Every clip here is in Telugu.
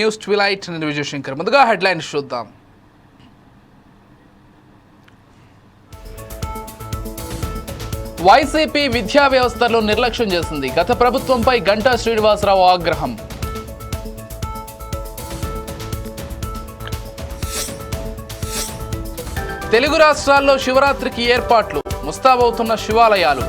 న్యూస్ ట్విలైట్ నేను విజయశంకర్. ముందుగా హెడ్లైన్స్ చూద్దాం. వైసీపీ విద్యా వ్యవస్థలో నిర్లక్ష్యం చేసింది. గత ప్రభుత్వంపై గంటా శ్రీనివాసరావు ఆగ్రహం. తెలుగు రాష్ట్రాల్లో శివరాత్రికి ఏర్పాట్లు, ముస్తాబవుతున్న శివాలయాలు.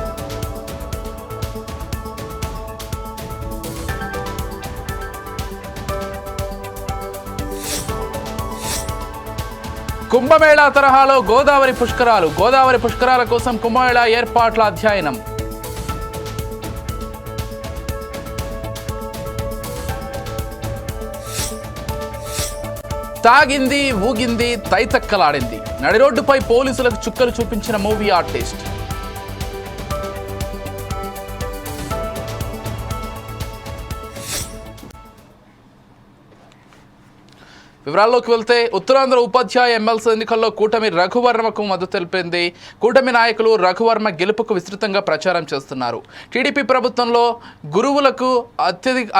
కుంభమేళా తరహాలో గోదావరి పుష్కరాలు. గోదావరి పుష్కరాల కోసం కుంభమేళా ఏర్పాట్ల అధ్యయనం. తాగింది, ఊగింది, తైతక్కలాడింది. నడిరోడ్డుపై పోలీసులకు చుక్కలు చూపించిన మూవీ ఆర్టిస్ట్. వివరాల్లోకి వెళ్తే ఉత్తరాంధ్ర ఉపాధ్యాయ ఎమ్మెల్సీ ఎన్నికల్లో కూటమి రఘువర్మకు మద్దతు తెలిపింది. కూటమి నాయకులు రఘువర్మ గెలుపుకు విస్తృతంగా ప్రచారం చేస్తున్నారు. టీడీపీ ప్రభుత్వంలో గురువులకు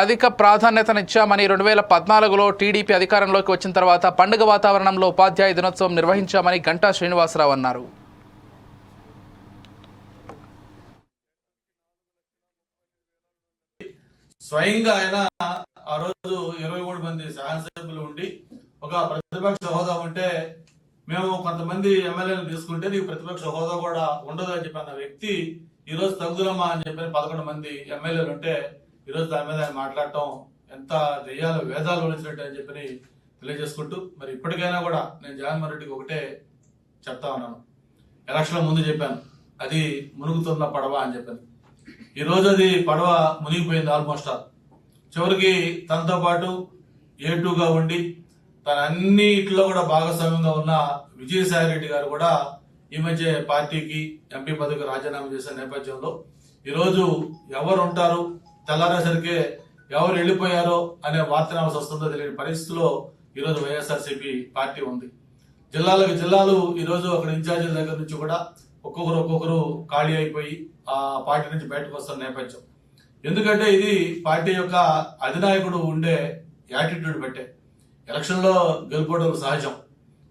అధిక ప్రాధాన్యతనిచ్చామని 2014లో టీడీపీ అధికారంలోకి వచ్చిన తర్వాత పండుగ వాతావరణంలో ఉపాధ్యాయ దినోత్సవం నిర్వహించామని గంటా శ్రీనివాసరావు అన్నారు. స్వయంగా ఆయన ఆ రోజు 23 మంది శాసనసభ్యులు ఉండి ఒక ప్రతిపక్ష హోదా ఉంటే మేము కొంతమంది ఎమ్మెల్యేలు తీసుకుంటే నీకు ప్రతిపక్ష హోదా కూడా ఉండదు అని చెప్పి అన్న వ్యక్తి ఈ రోజు తగ్గుదలమ్మా అని చెప్పి 11 మంది ఎమ్మెల్యేలు ఉంటే ఈ రోజు దాని మీద ఆయన మాట్లాడటం ఎంత దెయ్యాలు వేదాలు వలిచినట్టు అని చెప్పి తెలియజేసుకుంటూ మరి ఇప్పటికైనా కూడా నేను జగన్మోహన్ రెడ్డికి ఒకటే చెప్తా ఉన్నాను. ఎలక్షన్ ముందు చెప్పాను అది మునుగుతున్న పడవ అని చెప్పాను. ఈ రోజు అది పడవ మునిగిపోయింది ఆల్మోస్ట్ ఆల్. చివరికి తనతో పాటు A2గా ఉండి తన అన్నిట్లో కూడా భాగస్వామ్యంగా ఉన్న విజయసాయి రెడ్డి గారు కూడా ఈ మధ్య పార్టీకి ఎంపీ పదవికి రాజీనామా చేసిన నేపథ్యంలో ఈరోజు ఎవరు ఉంటారు తెల్లారేసరికి ఎవరు వెళ్ళిపోయారో అనే వార్త రావాల్సి వస్తుందో తెలియని పరిస్థితిలో ఈరోజు వైఎస్ఆర్సీపీ పార్టీ ఉంది. జిల్లాలకు జిల్లాలు ఈరోజు అక్కడ ఇన్ఛార్జీల దగ్గర నుంచి కూడా ఒక్కొక్కరు ఖాళీ అయిపోయి ఆ పార్టీ నుంచి బయటకు వస్తున్న నేపథ్యం. ఎందుకంటే ఇది పార్టీ యొక్క అధినాయకుడు ఉండే యాటిట్యూడ్ బట్టే. ఎలక్షన్ లో గెలుపోవడం సహజం.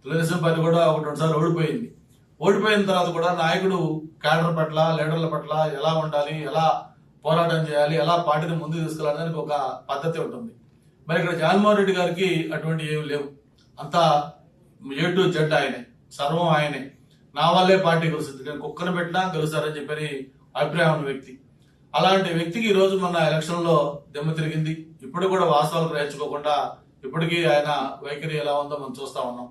తెలుగుదేశం పార్టీ కూడా 1-2 సార్లు ఓడిపోయింది. ఓడిపోయిన తర్వాత కూడా నాయకుడు క్యాడర్ పట్ల లీడర్ల పట్ల ఎలా ఉండాలి, ఎలా పోరాటం చేయాలి, ఎలా పార్టీని ముందుకు తీసుకెళ్ళడానికి ఒక పద్ధతి ఉంటుంది. మరి ఇక్కడ జగన్మోహన్ రెడ్డి గారికి అటువంటి ఏమి లేవు. అంతా A to Z ఆయనే, సర్వం ఆయనే. నా వల్లే పార్టీ గెలుస్తుంది, నేను కుక్కను పెట్టినా గెలుస్తారని చెప్పని అభిప్రాయం ఉన్న వ్యక్తి. అలాంటి వ్యక్తికి ఈ రోజు మన ఎలక్షన్ లో దెమ్మ తిరిగింది. ఇప్పుడు కూడా వాస్తవాలు గ్రహించుకోకుండా ఇప్పటికీ ఆయన వైఖరి ఎలా ఉందో మనం చూస్తా ఉన్నాం.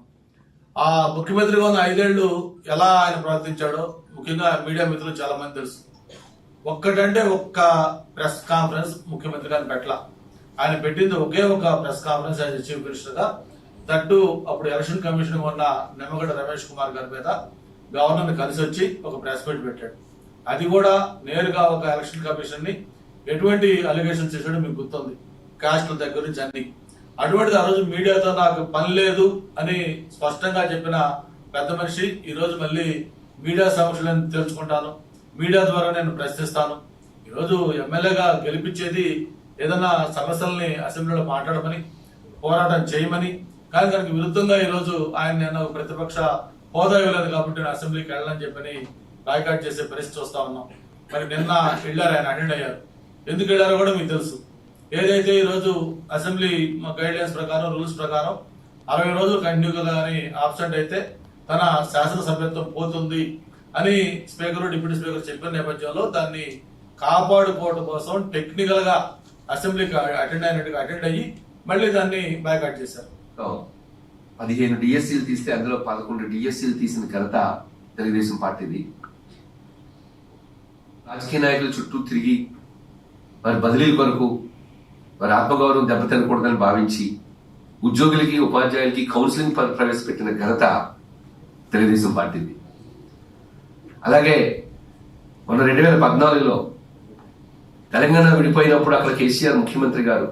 ఆ ముఖ్యమంత్రిగా ఉన్న 5 ఏళ్లు ఎలా ఆయన ప్రవర్తించాడో ముఖ్యంగా మీడియా మిత్రులు చాలా మంది తెలుసు. ఒక్కటంటే ఒక్క ప్రెస్ కాన్ఫరెన్స్ ముఖ్యమంత్రి గారిని పెట్టల. ఆయన పెట్టింది ఒకే ఒక press conference as chief minister గా. దట్టు అప్పుడు ఎలక్షన్ కమిషన్ ఉన్న నిమ్మగడ్డ రమేష్ కుమార్ గారి మీద గవర్నర్ కలిసి వచ్చి ఒక ప్రెస్ మీట్ పెట్టాడు. అది కూడా నేరుగా ఒక ఎలక్షన్ కమిషన్ ని ఎటువంటి అలిగేషన్స్ చేశాడో మీకు గుర్తుంది, కాస్ట్ల దగ్గర నుంచి అన్ని. అటువంటిది ఆ రోజు మీడియాతో నాకు పని లేదు అని స్పష్టంగా చెప్పిన పెద్ద మనిషి ఈ రోజు మళ్ళీ మీడియా సమస్యలను తెలుసుకుంటాను, మీడియా ద్వారా నేను ప్రశ్నిస్తాను. ఈరోజు ఎమ్మెల్యేగా గెలిపించేది ఏదైనా సమస్యల్ని అసెంబ్లీలో మాట్లాడమని, పోరాటం చేయమని. కానీ దానికి విరుద్ధంగా ఈరోజు ఆయన నేను ప్రతిపక్ష హోదా ఇవ్వలేదు కాబట్టి నేను అసెంబ్లీకి వెళ్ళాలని చెప్పని బాయ్కాట్ చేసే పరిస్థితి చూస్తా ఉన్నాం. మరి నిన్న వెళ్ళారు, ఆయన అటెండ్ అయ్యారు. ఎందుకు వెళ్ళారో కూడా మీకు తెలుసు. ఏదైతే ఈ రోజు అసెంబ్లీ గైడ్ లైన్స్ ప్రకారం, రూల్స్ ప్రకారం 60 రోజులు కంటిన్యూగా కానీ ఆబ్సెంట్ అయితే తన శాసనసభ్యత్వం పోతుంది అని స్పీకర్, డిప్యూటీ స్పీకర్ చెప్పిన నేపథ్యంలో దాన్ని కాపాడుకోవడం కోసం టెక్నికల్ గా అసెంబ్లీకి అటెండ్ అయ్యి మళ్ళీ దాన్ని బాయ్కాట్ చేశారు. 15 డిఎస్సీలు తీస్తే అందులో 11 డిఎస్సీలు తీసిన ఘనత తెలుగుదేశం పార్టీది. రాజకీయ నాయకుల చుట్టూ తిరిగి వారి బదిలీల కొరకు వారి ఆత్మగౌరవం దెబ్బతినకూడదని భావించి ఉద్యోగులకి, ఉపాధ్యాయులకి కౌన్సిలింగ్ ప్రవేశపెట్టిన ఘనత తెలుగుదేశం పార్టీది. అలాగే మొన్న 2014లో తెలంగాణ విడిపోయినప్పుడు అక్కడ కేసీఆర్ ముఖ్యమంత్రి గారు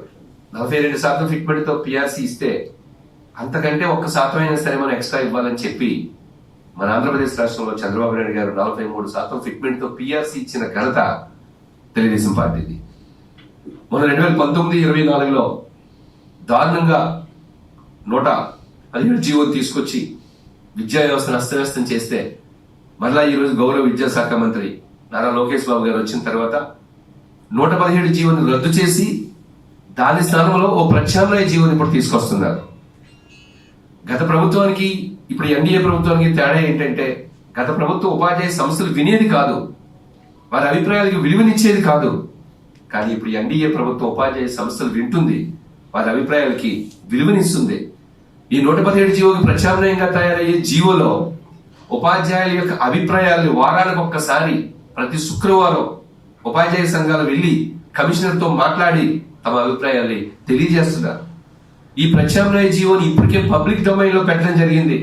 42% ఫిట్మెంట్ తో పిఆర్సీ ఇస్తే అంతకంటే 1% అయినా సరే మనం ఎక్స్ట్రా ఇవ్వాలని చెప్పి మన ఆంధ్రప్రదేశ్ రాష్ట్రంలో చంద్రబాబు నాయుడు గారు 43% ఫిట్మెంట్ తో పిఆర్సీ ఇచ్చిన ఘనత తెలుగుదేశం పార్టీది. మొన్న 2019-24లో దారుణంగా 117 జీవో తీసుకొచ్చి విద్యా వ్యవస్థను అస్తవ్యస్తం చేస్తే మరలా ఈరోజు గౌరవ విద్యాశాఖ మంత్రి నారా లోకేష్ బాబు గారు వచ్చిన తర్వాత 117 జీవోని రద్దు చేసి దాని స్థానంలో ఓ ప్రత్యామ్నాయ జీవోని ఇప్పుడు తీసుకొస్తున్నారు. గత ప్రభుత్వానికి ఇప్పుడు ఎన్డీఏ ప్రభుత్వానికి తేడా ఏంటంటే, గత ప్రభుత్వం ఉపాధ్యాయ సంస్థలు వినేది కాదు, వారి అభిప్రాయాలకు విలువనిచ్చేది కాదు. కానీ ఇప్పుడు ఎన్డీఏ ప్రభుత్వం ఉపాధ్యాయ సంస్థలు వింటుంది, వారి అభిప్రాయాలకి విలువనిస్తుంది. ఈ 117 జీవోకి ప్రత్యామ్నాయంగా తయారయ్యే జీవోలో ఉపాధ్యాయుల యొక్క అభిప్రాయాలను వారానికి ఒక్కసారి ప్రతి శుక్రవారం ఉపాధ్యాయ సంఘాలు వెళ్లి కమిషనర్తో మాట్లాడి తమ అభిప్రాయాల్ని తెలియజేస్తున్నారు. ఈ ప్రత్యామ్నాయ జీవోని ఇప్పటికే పబ్లిక్ డొమైన్ లో పెట్టడం జరిగింది.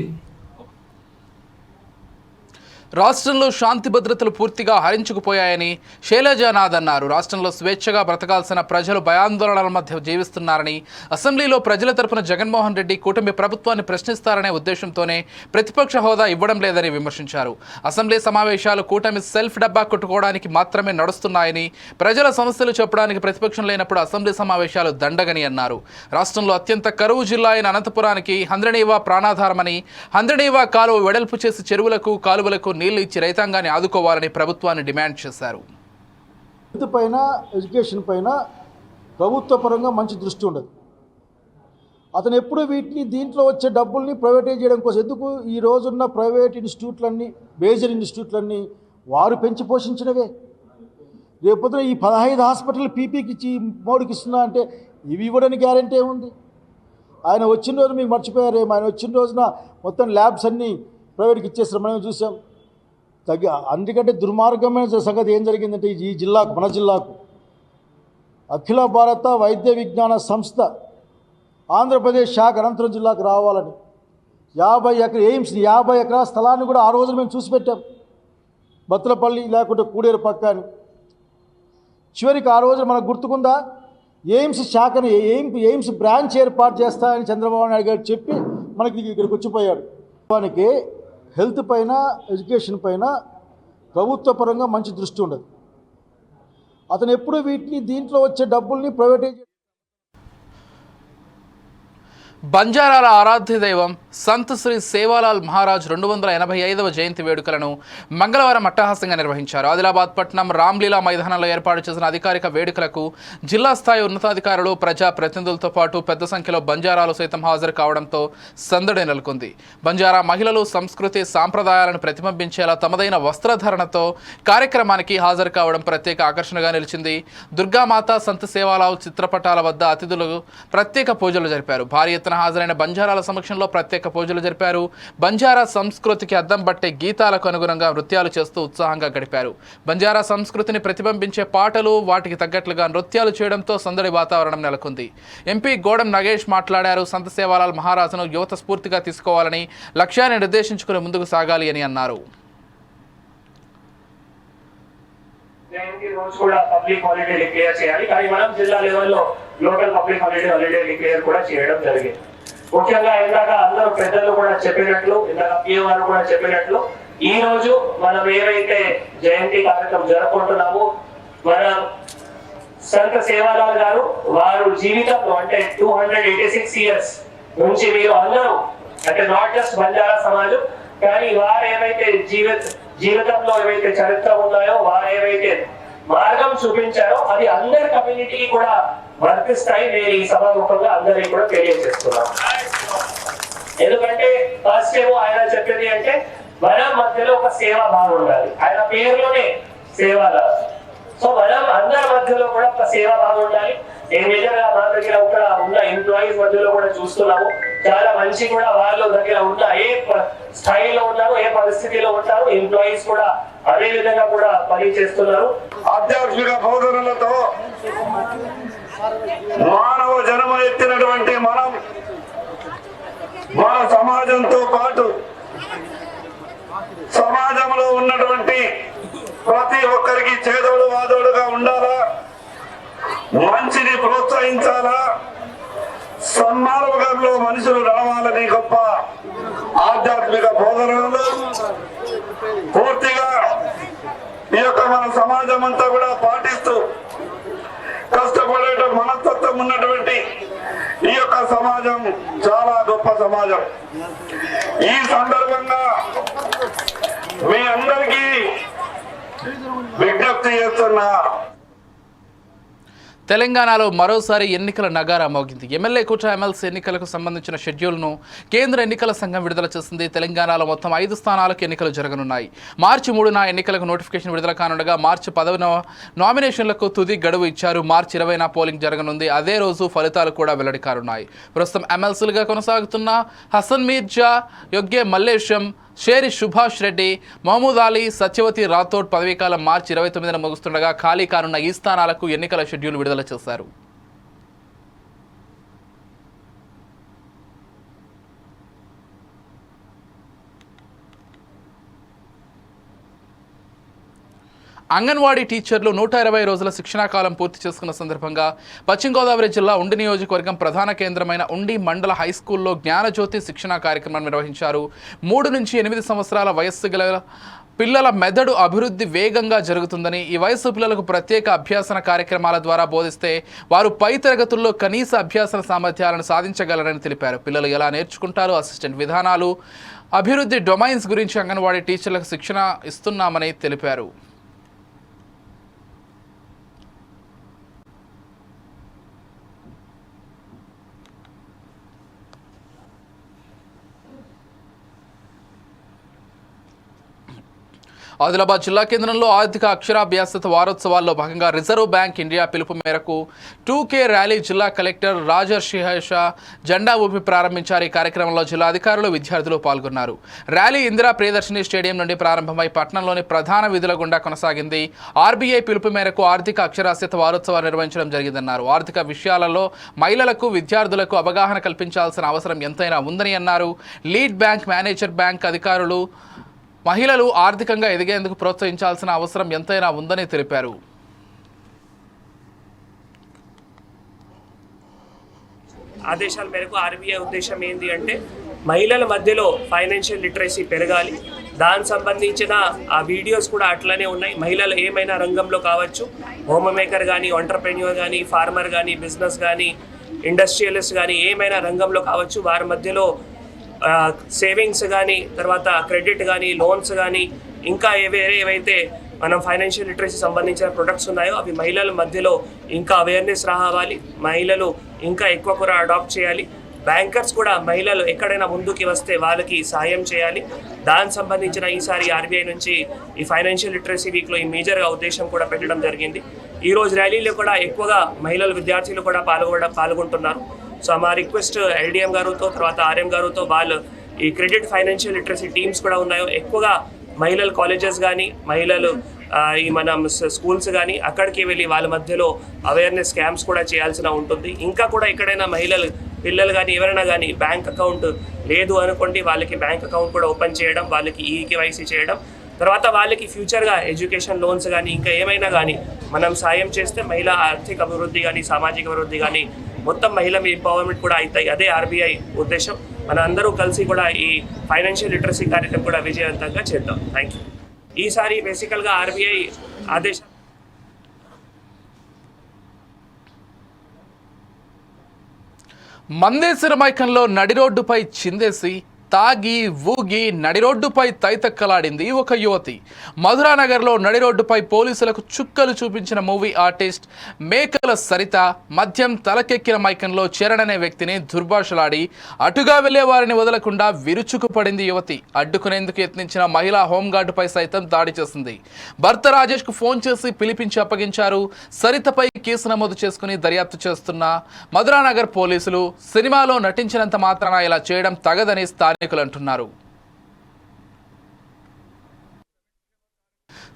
రాష్ట్రంలో శాంతి భద్రతలు పూర్తిగా హరించుకుపోయాయని శైలజానాథ్ అన్నారు. రాష్ట్రంలో స్వేచ్ఛగా బ్రతకాల్సిన ప్రజలు భయాందోళనల మధ్య జీవిస్తున్నారని, అసెంబ్లీలో ప్రజల తరపున జగన్మోహన్ రెడ్డి కూటమి ప్రభుత్వాన్ని ప్రశ్నిస్తారనే ఉద్దేశంతోనే ప్రతిపక్ష హోదా ఇవ్వడం లేదని విమర్శించారు. అసెంబ్లీ సమావేశాలు కూటమి సెల్ఫ్ డబ్బా కొట్టుకోవడానికి మాత్రమే నడుస్తున్నాయని, ప్రజల సమస్యలు చెప్పడానికి ప్రతిపక్షం లేనప్పుడు అసెంబ్లీ సమావేశాలు దండగని అన్నారు. రాష్ట్రంలో అత్యంత కరువు జిల్లా అయిన అనంతపురానికి హంద్రనీవా ప్రాణాధారమని, హంద్రనీవా కాలువ వెడల్పు చేసి చెరువులకు కాలువలకు నీళ్లు ఇచ్చి రైతాంగాన్ని ఆదుకోవాలని ప్రభుత్వాన్ని డిమాండ్ చేశారు. హెల్త్ పైన, ఎడ్యుకేషన్ పైన ప్రభుత్వ పరంగా మంచి దృష్టి ఉండదు. అతను ఎప్పుడు వీటిని దీంట్లో వచ్చే డబ్బుల్ని ప్రైవేటైజ్ చేయడం కోసం, ఎందుకు ఈ రోజున్న ప్రైవేట్ ఇన్స్టిట్యూట్లన్నీ, మేజర్ ఇన్స్టిట్యూట్లన్నీ వారు పెంచి పోషించినవే. రేపొద్దున ఈ 15 హాస్పిటల్ పీపీకి ఇచ్చి మోడీకి ఇస్తున్నా అంటే ఇవి ఇవ్వడానికి గ్యారెంటీ ఏముంది? ఆయన వచ్చిన రోజు మీకు మర్చిపోయారేమో, ఆయన వచ్చిన రోజున మొత్తం ల్యాబ్స్ అన్నీ ప్రైవేట్కి ఇచ్చేస్తారు. మనం చూసాం. అందుకంటే దుర్మార్గమైన సంగతి ఏం జరిగిందంటే, ఈ జిల్లాకు, మన జిల్లాకు అఖిల భారత వైద్య విజ్ఞాన సంస్థ ఆంధ్రప్రదేశ్ శాఖ అనంతపురం జిల్లాకు రావాలని 50 ఎకరాల ఎయిమ్స్ 50 ఎకరాల స్థలాన్ని కూడా ఆ రోజు మేము చూసి పెట్టాం. బత్తలపల్లి లేకుంటే కూడేరు పక్క అని. చివరికి ఆ రోజు మనకు గుర్తుకుందా, ఎయిమ్స్ శాఖని ఎయిమ్స్ బ్రాంచ్ ఏర్పాటు చేస్తానని చంద్రబాబు నాయుడు గారు చెప్పి మనకి ఇక్కడికి వచ్చిపోయాడు. దానికి హెల్త్ పైన, ఎడ్యుకేషన్ పైన ప్రభుత్వ పరంగా మంచి దృష్టి ఉండదు. అతను ఎప్పుడు వీటిని దీంట్లో వచ్చే డబ్బుల్ని ప్రైవేటైజ్. బంజారాల ఆరాధ్య దైవం సంత్ శ్రీ సేవాలాల్ మహారాజ్ 285వ జయంతి వేడుకలను మంగళవారం అట్టహాసంగా నిర్వహించారు. ఆదిలాబాద్ పట్టణం రామ్లీలా మైదానంలో ఏర్పాటు చేసిన అధికారిక వేడుకలకు జిల్లా స్థాయి ఉన్నతాధికారులు, ప్రజా ప్రతినిధులతో పాటు పెద్ద సంఖ్యలో బంజారాలు సైతం హాజరు కావడంతో సందడి నెలకొంది. బంజారా మహిళలు సంస్కృతి సాంప్రదాయాలను ప్రతిబింబించేలా తమదైన వస్త్రధారణతో కార్యక్రమానికి హాజరు కావడం ప్రత్యేక ఆకర్షణగా నిలిచింది. దుర్గామాత, సంత్ సేవాలాల్ చిత్రపటాల వద్ద అతిథులు ప్రత్యేక పూజలు జరిపారు. భారీ ఎత్తున హాజరైన బంజారాల సమక్షంలో ప్రత్యేక పూజలు జరిపారు. బంజారా సంస్కృతికి అద్దం పట్టే గీతాలకు అనుగుణంగా నృత్యాలు చేస్తూ ఉత్సాహంగా గడిపారు. బంజారా సంస్కృతిని ప్రతిబింబించే పాటలు, వాటికి తగ్గట్లుగా నృత్యాలు చేయడంతో సందడి వాతావరణం నెలకొంది. ఎంపీ గోడం నగేష్ మాట్లాడారు. సంత్ సేవాలాల్ మహారాజును యువత స్ఫూర్తిగా తీసుకోవాలని, లక్ష్యాన్ని నిర్దేశించుకుని ముందుకు సాగాలి అని అన్నారు. రోజు కూడా పబ్లిక్ హాలిడే డిక్లేర్ చేయాలి, కానీ మనం జిల్లా లెవెల్లో లోకల్ పబ్లిక్ హాలిడే డిక్లేర్ కూడా చేయడం జరిగింది. ముఖ్యంగా ఇందాక అందరూ పెద్దలు కూడా చెప్పినట్లు, ఇందాక పిఎం గారు కూడా చెప్పినట్లు, ఈ రోజు మనం ఏవైతే జయంతి కార్యక్రమం జరుపుకుంటున్నామో, మన సంత్ సేవాలాల్ గారు వారు జీవితంలో అంటే 286 ఇయర్స్ నుంచి మీరు అందరూ అంటే నాట్ జస్ట్ బంజారా సమాజం, కానీ వారు ఏవైతే జీవితంలో ఏవైతే చరిత్ర ఉన్నాయో, వారు ఏవైతే మార్గం చూపించారో అది అందరి కమ్యూనిటీకి కూడా వర్తిస్తాయి. నేను ఈ సభాముఖంగా అందరికీ కూడా తెలియజేస్తున్నాను. ఎందుకంటే ఫస్ట్ ఏమో ఆయన చెప్పింది అంటే మన మధ్యలో ఒక సేవా భావం ఉండాలి. ఆయన పేరులోనే సేవాలాల్. సో మనం అందరి మధ్యలో కూడా ఒక సేవా భావం ఉండాలి. నేను నిజంగా మా దగ్గర ఉన్న ఎంప్లాయీస్ మధ్యలో కూడా చూస్తున్నాము, చాలా మంచి కూడా వాళ్ళ దగ్గర ఉన్న ఏ స్థాయిలో ఉన్నారు, ఏ పరిస్థితిలో ఉంటారు, ఎంప్లాయీస్ కూడా అదే విధంగా కూడా పని చేస్తున్నారు. ఆధ్యాత్మిక బోధనలతో మానవ జన్మ ఎత్తినటువంటి మనం మన సమాజంతో పాటు సమాజంలో ఉన్నటువంటి ప్రతి ఒక్కరికి చేదోడు వాదోడుగా ఉండాలా, మంచిని ప్రోత్సహించాలా, సన్మార్గంలో మనుషులు నడవాలని గొప్ప ఆధ్యాత్మిక బోధనలు పూర్తిగా ఈ యొక్క మన సమాజం అంతా కూడా పాటిస్తూ కష్టపడే మనస్తత్వం ఉన్నటువంటి ఈ యొక్క సమాజం చాలా గొప్ప సమాజం. ఈ సందర్భంగా మీ అందరికీ విజ్ఞప్తి చేస్తున్నా, తెలంగాణలో మరోసారి ఎన్నికల నగారా మోగింది. ఎమ్మెల్యే కోట ఎమ్మెల్సీ ఎన్నికలకు సంబంధించిన షెడ్యూల్ను కేంద్ర ఎన్నికల సంఘం విడుదల చేసింది. తెలంగాణలో మొత్తం 5 స్థానాలకు ఎన్నికలు జరగనున్నాయి. మార్చి 3న ఎన్నికలకు నోటిఫికేషన్ విడుదల కానుండగా మార్చి 10న నామినేషన్లకు తుది గడువు ఇచ్చారు. మార్చి 20న పోలింగ్ జరగనుంది. అదే రోజు ఫలితాలు కూడా వెల్లడి కానున్నాయి. ప్రస్తుతం ఎమ్మెల్సీలుగా కొనసాగుతున్న హసన్ మీర్జా, యొగ్గే మల్లేశం, షేరి సుభాష్ రెడ్డి, మహమూద్ అలీ, సత్యవతి రాథోడ్ పదవీకాలం మార్చి 29న ముగుస్తుండగా ఖాళీ కానున్న ఈ స్థానాలకు ఎన్నికల షెడ్యూల్ విడుదల చేశారు. అంగన్వాడీ టీచర్లు 120 రోజుల శిక్షణాకాలం పూర్తి చేసుకున్న సందర్భంగా పశ్చిమ గోదావరి జిల్లా ఉండి నియోజకవర్గం ప్రధాన కేంద్రమైన ఉండి మండల హైస్కూల్లో జ్ఞానజ్యోతి శిక్షణా కార్యక్రమాన్ని నిర్వహించారు. 3 నుంచి 8 సంవత్సరాల వయస్సు గల పిల్లల మెదడు అభివృద్ధి వేగంగా జరుగుతుందని, ఈ వయసు పిల్లలకు ప్రత్యేక అభ్యాసన కార్యక్రమాల ద్వారా బోధిస్తే వారు పై తరగతుల్లో కనీస అభ్యాసన సామర్థ్యాలను సాధించగలరని తెలిపారు. పిల్లలు ఎలా నేర్చుకుంటారో, అసిస్టెంట్ విధానాలు, అభివృద్ధి డొమైన్స్ గురించి అంగన్వాడీ టీచర్లకు శిక్షణ ఇస్తున్నామని తెలిపారు. ఆదిలాబాద్ జిల్లా కేంద్రంలో ఆర్థిక అక్షరాభ్యాసత వారోత్సవాల్లో భాగంగా రిజర్వ్ బ్యాంక్ ఇండియా పిలుపు మేరకు 2K ర్యాలీ జిల్లా కలెక్టర్ రాజర్షిహేష జెండా ఊపి ప్రారంభించారు. ఈ కార్యక్రమంలో జిల్లా అధికారులు, విద్యార్థులు పాల్గొన్నారు. ర్యాలీ ఇందిరా ప్రియదర్శిని స్టేడియం నుండి ప్రారంభమై పట్టణంలోని ప్రధాన వీధుల గుండా కొనసాగింది. ఆర్బీఐ పిలుపు మేరకు ఆర్థిక అక్షరాస్యత వారోత్సవాలు నిర్వహించడం జరిగిందన్నారు. ఆర్థిక విషయాలలో మహిళలకు, విద్యార్థులకు అవగాహన కల్పించాల్సిన అవసరం ఎంతైనా ఉందని అన్నారు. లీడ్ బ్యాంక్, మేనేజర్ బ్యాంక్ అధికారులు మహిళలు ఆర్థికంగా ఎదిగేందుకు ప్రోత్సహించాల్సిన అవసరం ఎంతైనా ఉందని తెలిపారు. ఆదేశాల మేరకు ఆర్బీఐ ఉద్దేశం ఏంటి అంటే మహిళల మధ్యలో ఫైనాన్షియల్ లిటరసీ పెరగాలి. దానికి సంబంధించిన ఆ వీడియోస్ కూడా అట్లనే ఉన్నాయి. మహిళలు ఏమైనా రంగంలో కావచ్చు, హోమ్ మేకర్ కానీ, ఎంటర్ప్రెన్యూర్ కానీ, ఫార్మర్ కానీ, బిజినెస్ కానీ, ఇండస్ట్రియలిస్ట్ కానీ, ఏమైనా రంగంలో కావచ్చు, వారి మధ్యలో సేవింగ్స్ కానీ, తర్వాత క్రెడిట్ కానీ, లోన్స్ కానీ, ఇంకా ఏవైతే మనం ఫైనాన్షియల్ లిటరసీ సంబంధించిన ప్రొడక్ట్స్ ఉన్నాయో అవి మహిళల మధ్యలో ఇంకా అవేర్నెస్ రావాలి. మహిళలు ఇంకా ఎక్కువ కూడా అడాప్ట్ చేయాలి. బ్యాంకర్స్ కూడా మహిళలు ఎక్కడైనా ముందుకి వస్తే వాళ్ళకి సాయం చేయాలి. దానికి సంబంధించిన ఈసారి ఆర్బీఐ నుంచి ఈ ఫైనాన్షియల్ లిటరసీ వీక్లో ఈ మేజర్గా ఉద్దేశం కూడా పెట్టడం జరిగింది. ఈరోజు ర్యాలీలో కూడా ఎక్కువగా మహిళలు, విద్యార్థులు కూడా పాల్గొంటున్నారు. సో మా రిక్వెస్ట్ ఎల్డిఎం గారుతో, తర్వాత ఆర్ఎం గారుతో, వాళ్ళు ఈ క్రెడిట్ ఫైనాన్షియల్ లిటరసీ టీమ్స్ కూడా ఉన్నాయో ఎక్కువగా మహిళలు కాలేజెస్ కానీ, మహిళలు ఈ మనం స్కూల్స్ కానీ అక్కడికి వెళ్ళి వాళ్ళ మధ్యలో అవేర్నెస్ క్యాంప్స్ కూడా చేయాల్సిన ఉంటుంది. ఇంకా కూడా ఎక్కడైనా మహిళలు, పిల్లలు కానీ ఎవరైనా కానీ బ్యాంక్ అకౌంట్ లేదు అనుకోండి, వాళ్ళకి బ్యాంక్ అకౌంట్ కూడా ఓపెన్ చేయడం, వాళ్ళకి ఈకేవైసీ చేయడం, తర్వాత వాళ్ళకి ఫ్యూచర్గా ఎడ్యుకేషన్ లోన్స్ కానీ ఇంకా ఏమైనా కానీ మనం సాయం చేస్తే మహిళా ఆర్థిక అభివృద్ధి కానీ, సామాజిక అభివృద్ధి కానీ, మొత్తం మహిళ ఎంపవర్మెంట్ కూడా అవుతాయి. అదే ఆర్బీఐ ఉద్దేశం. మన అందరూ కలిసి కూడా ఈ ఫైనాన్షియల్ లిటరసీ కార్యక్రమం కూడా విజయవంతంగా చేద్దాం. Thank you. ఈసారి బేసికల్గా ఆర్బీఐ ఆదేశం మందేశ్వర మైకంలో నడి రోడ్డుపై చిందేసి తాగి ఊగి నడి రోడ్డుపై తైతక్కలాడింది ఒక యువతి. మధురానగర్లో నడి రోడ్డుపై పోలీసులకు చుక్కలు చూపించిన మూవీ ఆర్టిస్ట్ మేకల సరిత మద్యం తలకెక్కిన మైకంలో చరణ్ అనే వ్యక్తిని దుర్భాషలాడి అటుగా వెళ్లే వారిని వదలకుండా విరుచుకుపడింది యువతి. అడ్డుకునేందుకు యత్నించిన మహిళా హోంగార్డుపై సైతం దాడి చేసింది. భర్త రాజేష్కు ఫోన్ చేసి పిలిపించి అప్పగించారు. సరితపై కేసు నమోదు చేసుకుని దర్యాప్తు చేస్తున్న మధురానగర్ పోలీసులు సినిమాలో నటించినంత మాత్రాన ఇలా చేయడం తగదని స్థానికులు అంటున్నారు.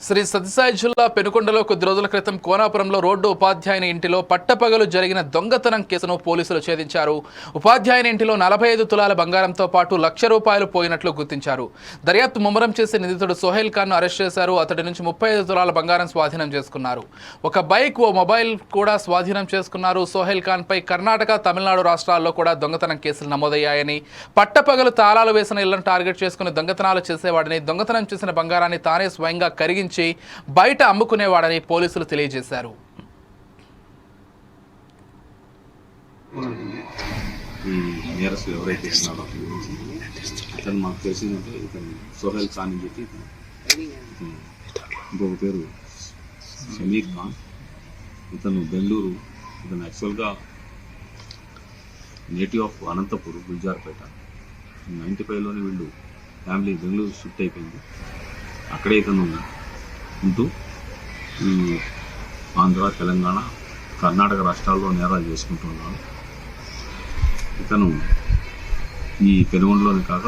శ్రీ సత్యసాయి జిల్లా పెనుకొండలో కొద్ది రోజుల క్రితం కోనాపురంలో రోడ్డు ఉపాధ్యాయుని ఇంటిలో పట్టపగలు జరిగిన దొంగతనం కేసును పోలీసులు ఛేదించారు. ఉపాధ్యాయుని ఇంటిలో 45 తులాల బంగారంతో పాటు ₹1,00,000 పోయినట్లు గుర్తించారు. దర్యాప్తు ముమ్మరం చేసి నిందితుడు సోహెల్ ఖాన్ను అరెస్ట్ చేశారు. అతడి నుంచి 35 తులాల బంగారం స్వాధీనం చేసుకున్నారు. ఒక బైక్, ఓ మొబైల్ కూడా స్వాధీనం చేసుకున్నారు. సోహెల్ ఖాన్పై కర్ణాటక, తమిళనాడు రాష్ట్రాల్లో కూడా దొంగతనం కేసులు నమోదయ్యాయని, పట్టపగలు తాళాలు వేసిన ఇళ్లను టార్గెట్ చేసుకుని దొంగతనాలు చేసేవాడని, దొంగతనం చేసిన బంగారాన్ని తానే స్వయంగా కరిగించి బయట అమ్ముకునేవాడని పోలీసులు తెలియజేశారు. ఈ నేరస్తులు ఎవరైతే ఉన్నారో ఇతను మాకు తెలిసిందంటే ఇతను సోహెల్ ఖాన్ అని చెప్పి ఇంకొక పేరు సమీర్ ఖాన్, ఇతను బెంగళూరు, ఇతను యాక్చువల్గా నేటివ్ ఆఫ్ అనంతపూర్ గుల్జార్పేట. 95లోనే వీళ్ళు ఫ్యామిలీ బెంగళూరు షిఫ్ట్ అయిపోయింది. అక్కడే ఇతను ఉంటూ ఈ ఆంధ్ర, తెలంగాణ, కర్ణాటక రాష్ట్రాల్లో నేరాలు చేసుకుంటున్నాడు. ఇతను ఈ పెనుగొండలోనే కాక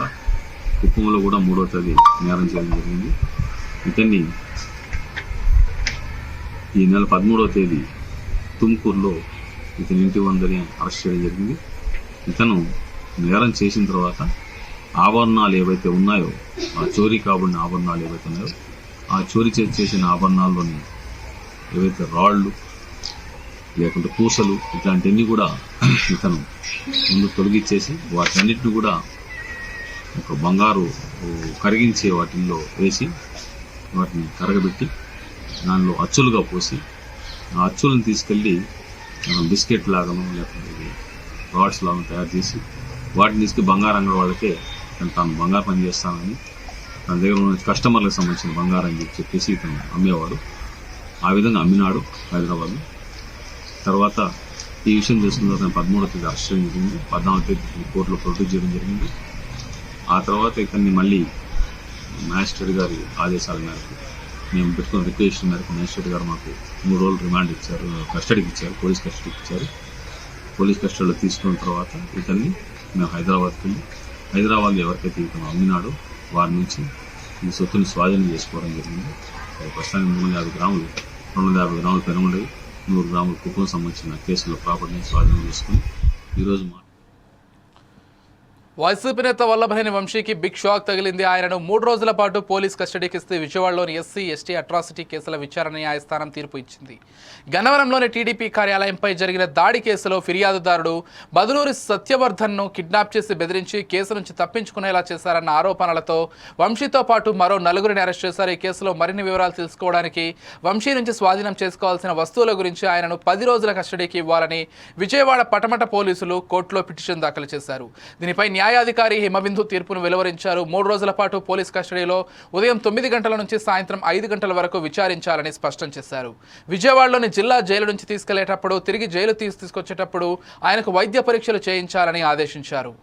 కుప్పంలో కూడా 3వ తేదీ నేరం చేయడం జరిగింది. ఇతన్ని ఈ నెల 13వ తేదీ తుమ్కూరులో ఇతని ఇంటి వందని అరెస్ట్ చేయడం జరిగింది. ఇతను నేరం చేసిన తర్వాత ఆభరణాలు ఏవైతే ఉన్నాయో, ఆ చోరీ కాబడిన ఆభరణాలు ఏవైతే ఉన్నాయో, ఆ చోరీ చేసిన ఆభరణాల్లోని ఏవైతే రాళ్ళు లేకుంటే పూసలు ఇట్లాంటివన్నీ కూడా ఇతను ముందు తొలగించేసి వాటన్నిటిని కూడా ఒక బంగారు కరిగించే వాటిల్లో వేసి వాటిని కరగబెట్టి దానిలో అచ్చులుగా పోసి ఆ అచ్చులను తీసుకెళ్ళి బిస్కెట్ లాగాను లేకపోతే రాడ్స్ లాగా తయారు చేసి వాటిని తీసుకుని బంగారం వాళ్ళకే తాను బంగారు పని చేస్తానని తన దగ్గర ఉన్న కస్టమర్లకు సంబంధించిన బంగారం అని చెప్పేసి ఇతను అమ్మేవాడు. ఆ విధంగా అమ్మినాడు హైదరాబాద్లో. తర్వాత ఈ విషయం తెలుసుకున్న తర్వాత 13వ తేదీ అరెస్ట్ చేయడం జరిగింది. 14వ తేదీ కోర్టులో ప్రొడ్యూస్ చేయడం జరిగింది. ఆ తర్వాత ఇతన్ని మళ్ళీ మ్యాజిస్ట్రేట్ గారి ఆదేశాల మేరకు మేము పెట్టుకున్న రిక్వెస్ట్ మేరకు మ్యాజిస్ట్రేట్ గారు మాకు 3 రోజులు రిమాండ్ ఇచ్చారు, కస్టడీకి ఇచ్చారు, పోలీస్ కస్టడీకి ఇచ్చారు. పోలీస్ కస్టడీలో తీసుకున్న తర్వాత ఇతన్ని మేము హైదరాబాద్కి వెళ్ళి హైదరాబాద్లో ఎవరికైతే ఇతను అమ్మినాడో వారి నుంచి ఈ సొత్తుని స్వాధీనం చేసుకోవడం జరిగింది. ప్రస్తుతానికి 350 గ్రాములు 250 గ్రాములు పెనుగొండవి, 100 గ్రాములు కుప్పం సంబంధించిన కేసులో ప్రాపర్టీని స్వాధీనం చేసుకుని ఈరోజు వైసీపీ నేత వల్లభనేని వంశీకి బిగ్ షాక్ తగిలింది. ఆయనను 3 రోజుల పాటు పోలీస్ కస్టడీకి ఇస్తే విజయవాడలోని ఎస్సీ ఎస్టీ అట్రాసిటీ కేసుల విచారణ న్యాయస్థానం తీర్పు ఇచ్చింది. గన్నవరంలోని టీడీపీ కార్యాలయంపై జరిగిన దాడి కేసులో ఫిర్యాదుదారుడు బదులూరి సత్యవర్ధన్ను కిడ్నాప్ చేసి బెదిరించి కేసు నుంచి తప్పించుకునేలా చేశారన్న ఆరోపణలతో వంశీతో పాటు మరో 4గురిని అరెస్ట్ చేశారు. ఈ కేసులో మరిన్ని వివరాలు తెలుసుకోవడానికి వంశీ నుంచి స్వాధీనం చేసుకోవాల్సిన వస్తువుల గురించి ఆయనను 10 రోజుల కస్టడీకి ఇవ్వాలని విజయవాడ పటమట పోలీసులు కోర్టులో పిటిషన్ దాఖలు చేశారు. దీనిపై న్యాయాధికారి హిమబిందు తీర్పును వెలువరించారు. 3 రోజుల పాటు పోలీస్ కస్టడీలో ఉదయం 9 గంటల నుంచి సాయంత్రం 5 గంటల వరకు విచారించాలని స్పష్టం చేశారు. విజయవాడలోని జిల్లా జైలు నుంచి తీసుకెళ్లేటప్పుడు, తిరిగి జైలు తీసుకొచ్చేటప్పుడు ఆయనకు వైద్య పరీక్షలు చేయించాలని ఆదేశించారు.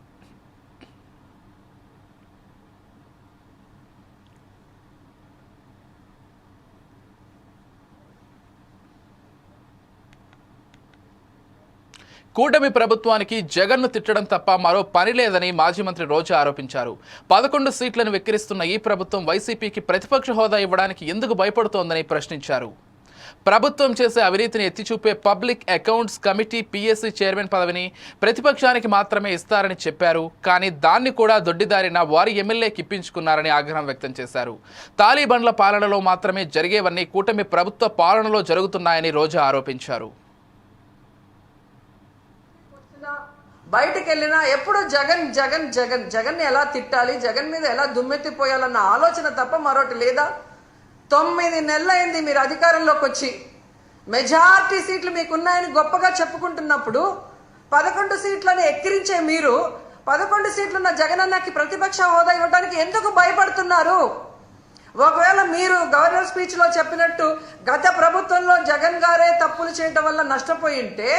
కూటమి ప్రభుత్వానికి జగన్ను తిట్టడం తప్ప మరో పని లేదని మాజీ మంత్రి రోజా ఆరోపించారు. 11 సీట్లను వెక్కిరిస్తున్న ఈ ప్రభుత్వం వైసీపీకి ప్రతిపక్ష హోదా ఇవ్వడానికి ఎందుకు భయపడుతోందని ప్రశ్నించారు. ప్రభుత్వం చేసే అవినీతిని ఎత్తిచూపే public accounts committee PSC chairman పదవిని ప్రతిపక్షానికి మాత్రమే ఇస్తారని చెప్పారు. కానీ దాన్ని కూడా దొడ్డిదారిన వారి ఎమ్మెల్యేకి ఇప్పించుకున్నారని ఆగ్రహం వ్యక్తం చేశారు. తాలిబాన్ల పాలనలో మాత్రమే జరిగేవన్నీ కూటమి ప్రభుత్వ పాలనలో జరుగుతున్నాయని రోజా ఆరోపించారు. బయటికి వెళ్ళినా ఎప్పుడు జగన్ జగన్ జగన్ జగన్ని ఎలా తిట్టాలి, జగన్ మీద ఎలా దుమ్మెత్తిపోయాలన్న ఆలోచన తప్ప మరొకటి లేదా? 9 నెలలైంది మీరు అధికారంలోకి వచ్చి. మెజారిటీ సీట్లు మీకున్నాయని గొప్పగా చెప్పుకుంటున్నప్పుడు 11 సీట్లను ఎక్కిరించే మీరు 11 సీట్లున్న జగనన్నకి ప్రతిపక్ష హోదా ఇవ్వడానికి ఎందుకు భయపడుతున్నారు? ఒకవేళ మీరు గవర్నర్ స్పీచ్లో చెప్పినట్టు గత ప్రభుత్వంలో జగన్ గారే తప్పులు చేయడం వల్ల నష్టపోయి ఉంటే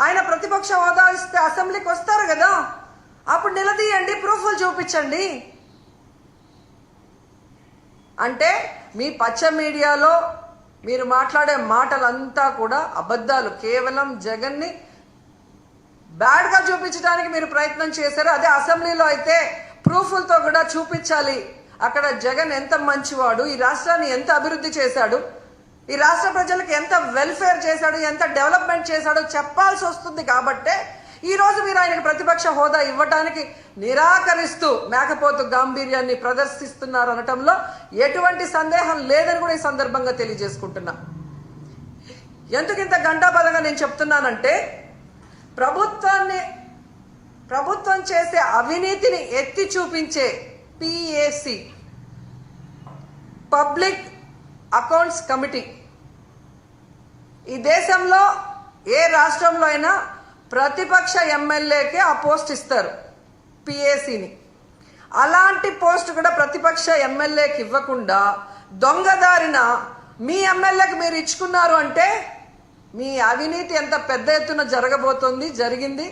ఆయన ప్రతిపక్ష హోదా ఇస్తే అసెంబ్లీకి వస్తారు కదా, అప్పుడు నిలదీయండి, ప్రూఫ్లు చూపించండి. అంటే మీ పచ్చ మీడియాలో మీరు మాట్లాడే మాటలంతా కూడా అబద్ధాలు. కేవలం జగన్ని బ్యాడ్గా చూపించడానికి మీరు ప్రయత్నం చేశారు. అదే అసెంబ్లీలో అయితే ప్రూఫ్లతో కూడా చూపించాలి. అక్కడ జగన్ ఎంత మంచివాడు, ఈ రాష్ట్రాన్ని ఎంత అభివృద్ధి చేశాడు, ఈ రాష్ట్ర ప్రజలకు ఎంత వెల్ఫేర్ చేశాడు, ఎంత డెవలప్మెంట్ చేశాడో చెప్పాల్సి వస్తుంది. కాబట్టే ఈరోజు మీరు ఆయనకు ప్రతిపక్ష హోదా ఇవ్వడానికి నిరాకరిస్తూ మేకపోతు గాంభీర్యాన్ని ప్రదర్శిస్తున్నారు అనటంలో ఎటువంటి సందేహం లేదని కూడా ఈ సందర్భంగా తెలియజేసుకుంటున్నా. ఎందుకు ఇంత గంటాపదంగా నేను చెప్తున్నానంటే ప్రభుత్వం చేసే అవినీతిని ఎత్తి చూపించే పిఏసి పబ్లిక్ అకౌంట్స్ కమిటీ ఈ దేశంలో ఏ రాష్ట్రంలో అయినా ప్రతిపక్ష ఎమ్మెల్యేకే ఆ పోస్ట్ ఇస్తారు, పిఏసీని. అలాంటి పోస్ట్ కూడా ప్రతిపక్ష ఎమ్మెల్యేకి ఇవ్వకుండా దొంగదారిన మీ ఎమ్మెల్యేకి మీరు ఇచ్చుకున్నారు అంటే మీ అవినీతి ఎంత పెద్ద ఎత్తున జరిగింది.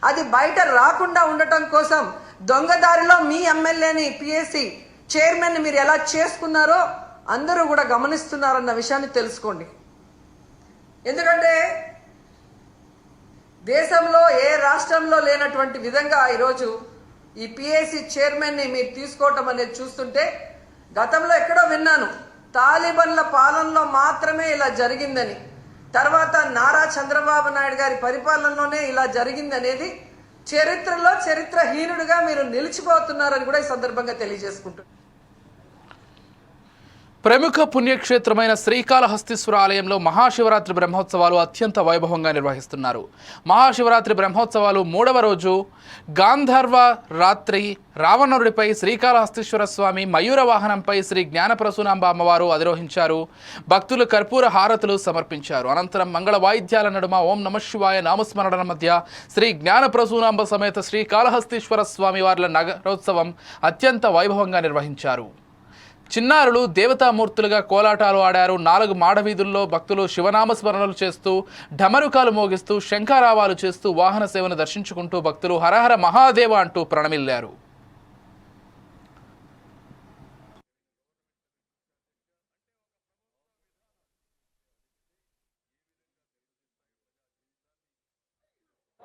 అది బయట రాకుండా ఉండటం కోసం దొంగదారిలో మీ ఎమ్మెల్యేని పిఎస్సి చైర్మన్ని మీరు ఎలా చేసుకున్నారో అందరూ కూడా గమనిస్తున్నారన్న విషయాన్ని తెలుసుకోండి. ఎందుకంటే దేశంలో ఏ రాష్ట్రంలో లేనటువంటి విధంగా ఈరోజు ఈ పిఎస్సి చైర్మన్ని మీరు తీసుకోవటం అనేది చూస్తుంటే, గతంలో ఎక్కడో విన్నాను తాలిబన్ల పాలనలో మాత్రమే ఇలా జరిగిందని, తర్వాత నారా చంద్రబాబు నాయుడు గారి పరిపాలనలోనే ఇలా జరిగింది అనేది చరిత్రహీనుడిగా మీరు నిలిచిపోతున్నారని కూడా ఈ సందర్భంగా తెలియజేసుకుంటున్నారు. ప్రముఖ పుణ్యక్షేత్రమైన శ్రీకాళహస్తీశ్వర ఆలయంలో మహాశివరాత్రి బ్రహ్మోత్సవాలు అత్యంత వైభవంగా నిర్వహిస్తున్నారు. మహాశివరాత్రి బ్రహ్మోత్సవాలు 3వ రోజు గాంధర్వ రాత్రి రావణుడిపై శ్రీకాళహస్తీశ్వర స్వామి మయూర వాహనంపై శ్రీ జ్ఞానప్రసూనాంబ అమ్మవారు అధిరోహించారు. భక్తులు కర్పూర హారతులు సమర్పించారు. అనంతరం మంగళ వాయిద్యాల నడుమ ఓం నమశివాయ నామస్మరణల మధ్య శ్రీ జ్ఞానప్రసూనాంబ సమేత శ్రీకాళహస్తీశ్వర స్వామి వార్ల నగరోత్సవం అత్యంత వైభవంగా నిర్వహించారు. చిన్నారులు దేవతామూర్తులుగా కోలాటాలు ఆడారు. 4 మాడవీధుల్లో భక్తులు శివనామస్మరణలు చేస్తూ ఢమరుకాలు మోగిస్తూ శంఖారావాలు చేస్తూ వాహన సేవను దర్శించుకుంటూ భక్తులు హరహర మహాదేవ అంటూ ప్రణమిల్లారు.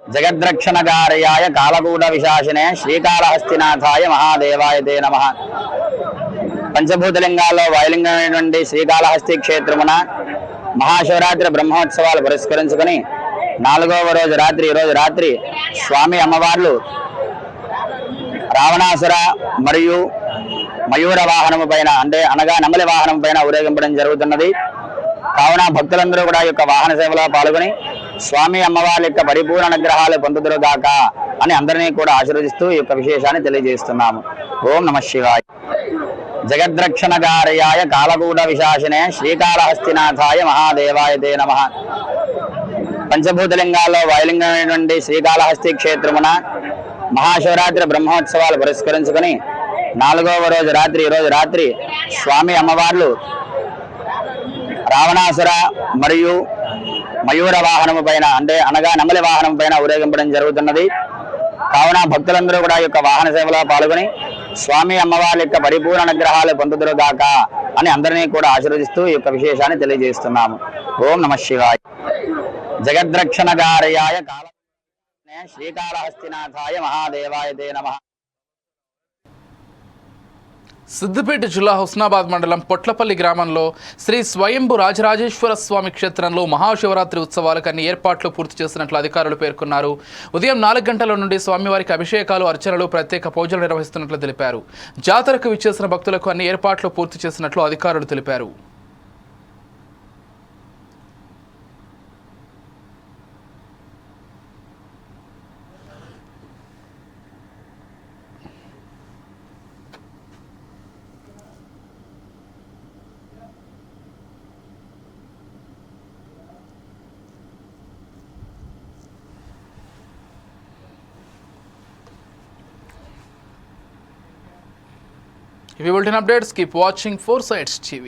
జగద్రక్షణకార్యాయ కాలకూట విశాసినే శ్రీకాళహస్తినాథాయ మహాదేవాయ తే నమః. పంచభూతలింగాల్లో వాయులింగమైనటువంటి శ్రీకాళహస్తి క్షేత్రమున మహాశివరాత్రి బ్రహ్మోత్సవాలు పురస్కరించుకొని 4వ రోజు రాత్రి ఈరోజు రాత్రి స్వామి అమ్మవార్లు రావణాసుర మరియు మయూర వాహనము పైన అనగా నెమలి వాహనం పైన ఊరేగింపడం జరుగుతున్నది. కావున భక్తులందరూ కూడా ఈ యొక్క వాహన సేవలో పాల్గొని స్వామి అమ్మవారి యొక్క పరిపూర్ణ అనుగ్రహాలు పొందుదురుగాక అని అందరినీ కూడా ఆశీర్వదిస్తూ ఈ యొక్క విశేషాన్ని తెలియజేస్తున్నాము. ఓం నమః శివాయ. జగద్రక్షణకార్యాయ కాలకూట విశాసినే శ్రీకాళహస్తినాథాయ మహాదేవాయ తే నమః. పంచభూతలింగాల్లో వాయులింగమైనటువంటి శ్రీకాళహస్తి క్షేత్రమున మహాశివరాత్రి బ్రహ్మోత్సవాలు పురస్కరించుకొని 4వ రోజు రాత్రి ఈరోజు రాత్రి స్వామి అమ్మవార్లు రావణాసుర మరియు మయూర వాహనము పైన అనగా నెమలి వాహనం పైన ఊరేగింపడం జరుగుతున్నది. కావున భక్తులందరూ కూడా ఈ యొక్క వాహన సేవలో పాల్గొని స్వామి అమ్మవారి యొక్క పరిపూర్ణ అనుగ్రహాలు పొందుదురుగాక అని అందరినీ కూడా ఆశీర్వదిస్తూ ఈ యొక్క విశేషాన్ని తెలియజేస్తున్నాము. ఓం నమః శివాయ. జగద్రక్షణకార్యాయ కాలకూట శ్రీకాళహస్తినాథాయ మహాదేవాయ తే నమః. సిద్దిపేట జిల్లా హుస్నాబాద్ మండలం పొట్లపల్లి గ్రామంలో శ్రీ స్వయంభు రాజరాజేశ్వర స్వామి క్షేత్రంలో మహాశివరాత్రి ఉత్సవాలకు అన్ని ఏర్పాట్లు పూర్తి చేసినట్లు అధికారులు పేర్కొన్నారు. ఉదయం 4 గంటల నుండి స్వామివారికి అభిషేకాలు, అర్చనలు, ప్రత్యేక పూజలు నిర్వహిస్తున్నట్లు తెలిపారు. జాతరకు విచ్చేసిన భక్తులకు అన్ని ఏర్పాట్లు పూర్తి చేసినట్లు అధికారులు తెలిపారు. If you want updates, keep watching 4Sides TV.